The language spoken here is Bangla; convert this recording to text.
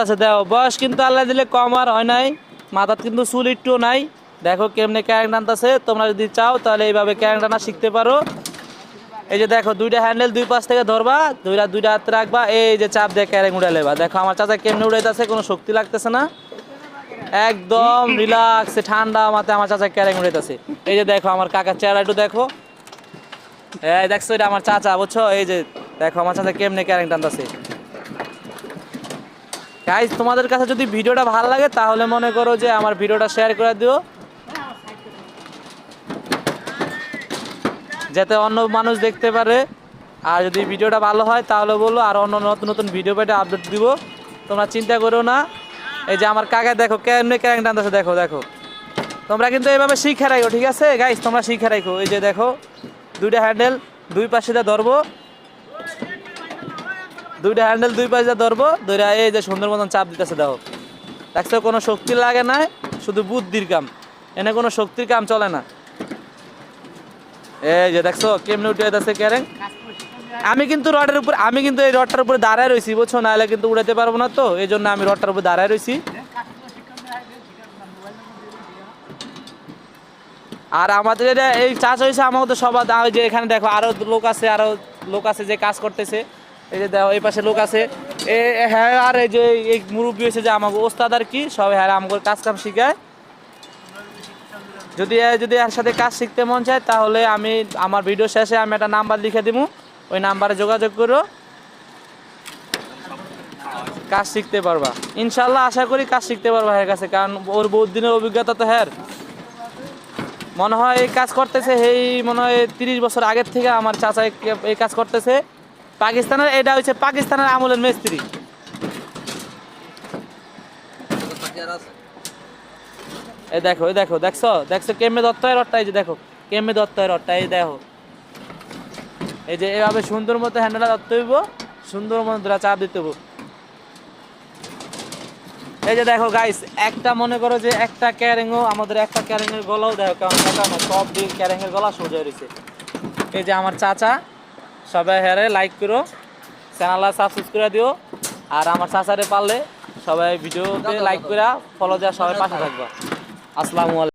আছে দেখো, বয়স কিন্তু আল্লাহ দিলে কম আর হয় নাই, মাথার কিন্তু চুল একটুও নাই। দেখো কেমনে ক্যারেং টানতেছে। তোমরা যদি চাও তাহলে এইভাবে ক্যারেং টানা শিখতে পারো। এই যে দেখো দুইটা হ্যান্ডেল দুই পাশ থেকে ধরবা, দুইটা হাতে রাখবা, এই যে চাপ দিয়ে ক্যারেং উড়ে লেবা। দেখো আমার চাচা কেমনে উড়াইতেছে, কোনো শক্তি লাগতেছে না, একদম রিল্যাক্সে ঠান্ডা মাথায় আমার চাচা ক্যারেং উড়াইতেছে। এই যে দেখো আমার কাকার চেহারা একটু দেখো, এই দেখছো এটা আমার চাচা, বুঝছো? এই যে দেখো আমার চাচা কেমনে ক্যারেং টানতেছে। গাইস তোমাদের কাছে যদি ভিডিওটা ভালো লাগে তাহলে মনে করো যে আমার ভিডিওটা শেয়ার করে দিও, যাতে অন্য মানুষ দেখতে পারে। আর যদি ভিডিওটা ভালো হয় তাহলে বলো, আর অন্য নতুন নতুন ভিডিও পেটে আপডেট দিব, তোমরা চিন্তা করো না। এই যে আমার কাকা দেখো কেমনে ক্যারেং টানতেছে, দেখো দেখো। তোমরা কিন্তু এইভাবে শিখে রাখো, ঠিক আছে গাইস? তোমরা শিখে রাখো। এই যে দেখো দুইটা হ্যান্ডেল দুই পাশে ধরবো, দুইটা হ্যান্ডেল দুই পাশে ধরবো, ধরে এই যে সুন্দর মতন চাপ দিতেছে। দেখো দেখছো, কোনো শক্তি লাগে না, শুধু বুদ্ধির কাম, এনে কোনো শক্তির কাম চলে না। এই যে দেখছো কেমনে উঠে যাচ্ছে ক্যারেং। আমি কিন্তু রডের উপর, আমি কিন্তু এই রডটার উপরে দাঁড়ায় রয়েছি, বুঝছো? নাহলে কিন্তু উড়াতে পারবো না, তো এই জন্য আমি রডটার উপর দাঁড়ায় রয়েছি। আর আমাদের এটা এই চাষ হয়েছে আমাদের সবার, যে এখানে দেখো আরো লোক আছে যে কাজ করতেছে। এই যে দেখো এই পাশে লোক আছে, হ্যাঁ। আর এই যে এই মুরব্বী হয়েছে যে আমাকে ওস্তাদ আর কি, সবাই হ্যাঁ আমাকে কাজ কাম শিখায়। যদি এর সাথে কাজ শিখতে মন চায় তাহলে আমি আমার ভিডিও শেষে আমি একটা নাম্বার লিখে দিব, ওই নাম্বারে যোগাযোগ করো, কাজ শিখতে পারবা ইনশাল্লাহ। আশা করি কাজ শিখতে পারবা এর কাছে, কারণ ওর বহুত দিনের অভিজ্ঞতা তো। হ্যাঁ মনে হয় এই কাজ করতেছে, এই মনে হয় 30 বছর আগের থেকে আমার চাচা এই কাজ করতেছে। পাকিস্তানের, এটা হচ্ছে পাকিস্তানের আমলের মিস্ত্রি। এই দেখো এই দেখো, দেখছো দেখছো কেমনে দত্ত হয় রডটা, এই যে দেখো কেমনে দত্ত হয় রডটা, এই দেখো। এই যে এভাবে সুন্দর মতো হ্যান্ডেলটা ধরতে হইব, সুন্দর মতো ধরে চাপ দিতে হইব। এই যে দেখো গাইস, একটা মনে করো যে একটা ক্যারেংও, আমাদের একটা ক্যারেংয়ের গলাও দেখো কেমন কাটানো, সব দিক ক্যারেংয়ের গলা সোজা রয়েছে। এই যে আমার চাচা, সবাই হ্যারে লাইক করো, চ্যানেলটা সাবস্ক্রাইব করে দিও। আর আমার চাচারে পারলে সবাই ভিডিওতে লাইক করে ফলো দেওয়া, সবাই পাশে থাকবা। আসসালামু আলাইকুম।